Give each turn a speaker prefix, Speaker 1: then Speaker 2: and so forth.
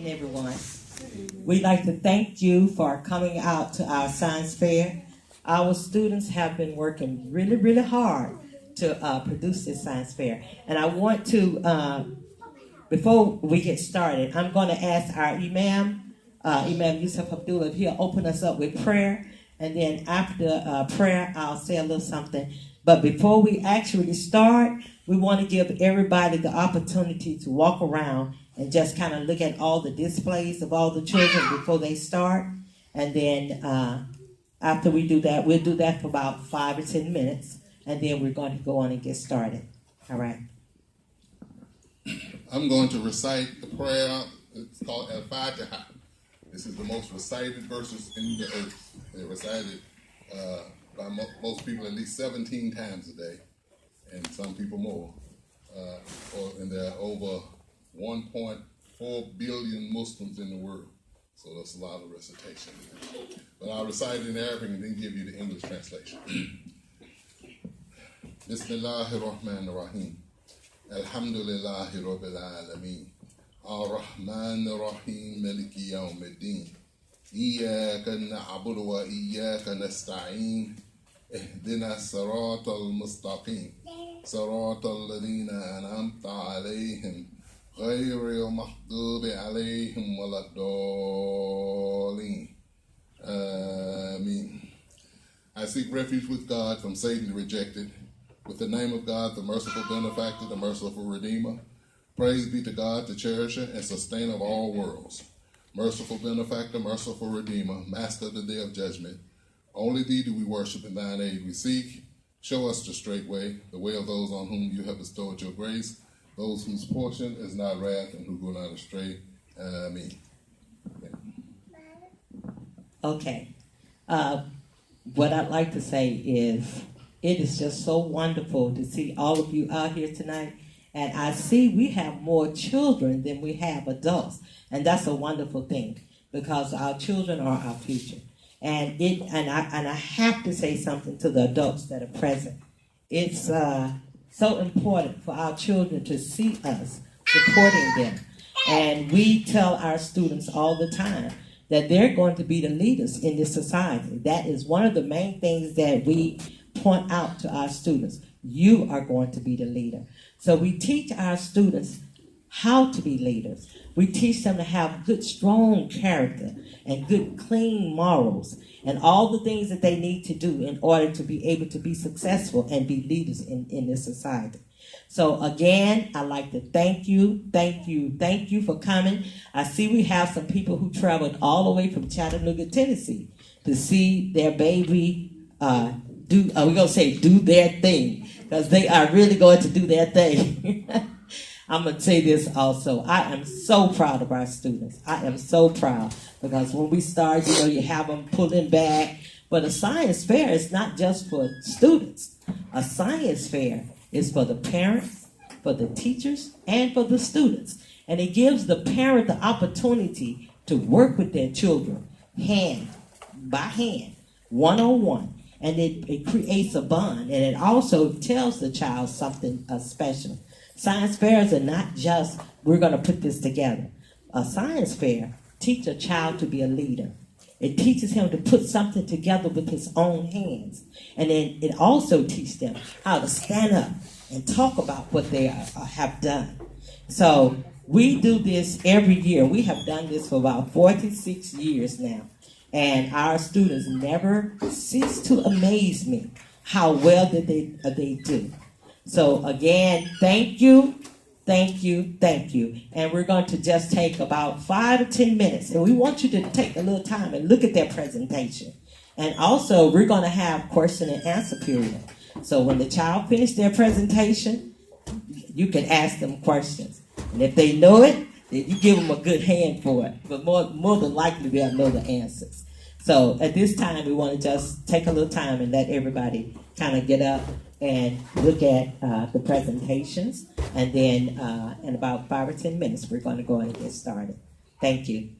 Speaker 1: evening, everyone. We'd like to thank you for coming out to our science fair. Our students have been working really, really hard to produce this science fair. And I want to, before we get started, I'm going to ask our Imam Yusuf Abdullah, if he'll open us up with prayer. And then after prayer, I'll say a little something. But before we actually start, we want to give everybody the opportunity to walk around and just kind of look at all the displays of all the children before they start. And then after we do that, we'll do that for about 5 or 10 minutes. And then we're going to go on and get started. All right.
Speaker 2: I'm going to recite the prayer. It's called Al-Fatiha. This is the most recited verses in the earth. They're recited by most people at least 17 times a day, and some people more. And there are over 1.4 billion Muslims in the world. So that's a lot of recitation. But I'll recite it in Arabic and then give you the English translation. Bismillahirrahmanirrahim. Alhamdulillahi Rabbil Alameen. Ar-Rahman Ar-Rahim Maliki Yawmiddin. إياك نعبد وإياك نستعين اهدنا الصراط المستقيم صراط الذين أنعمت عليهم غير المغضوب عليهم ولا الضالين آمين. I seek refuge with God from Satan the rejected, with the name of God, the merciful benefactor, the merciful redeemer. Praise be to God, the cherisher and sustainer of all worlds. Merciful benefactor, merciful redeemer, master of the day of judgment. Only thee do we worship, and thine aid we seek. Show us the straight way, the way of those on whom you have bestowed your grace, those whose portion is not wrath and who go not astray. Amen.
Speaker 1: Okay. What I'd like to say is, it is just so wonderful to see all of you out here tonight. And I see we have more children than we have adults. And that's a wonderful thing, because our children are our future. And I have to say something to the adults that are present. It's so important for our children to see us supporting them. And we tell our students all the time that they're going to be the leaders in this society. That is one of the main things that we point out to our students. You are going to be the leader. So we teach our students how to be leaders. We teach them to have good, strong character and good, clean morals and all the things that they need to do in order to be able to be successful and be leaders in this society. So again, I'd like to thank you for coming. I see we have some people who traveled all the way from Chattanooga, Tennessee to see their baby do their thing, because they are really going to do their thing. I'm going to say this also. I am so proud of our students. I am so proud, because when we start, you have them pulling back. But a science fair is not just for students. A science fair is for the parents, for the teachers, and for the students. And it gives the parent the opportunity to work with their children hand by hand, one-on-one. And it creates a bond, and it also tells the child something special. Science fairs are not just, we're going to put this together. A science fair teaches a child to be a leader. It teaches him to put something together with his own hands. And then it also teaches them how to stand up and talk about what they have done. So we do this every year. We have done this for about 46 years now. And our students never cease to amaze me how well that they do. So again, thank you. And we're going to just take about 5 to 10 minutes. And we want you to take a little time and look at their presentation. And also, we're going to have question and answer period. So when the child finishes their presentation, you can ask them questions. And if they know it, then you give them a good hand for it. But more than likely, they'll know the answers. So at this time, we want to just take a little time and let everybody kind of get up and look at the presentations. And then in about 5 or 10 minutes, we're going to go ahead and get started. Thank you.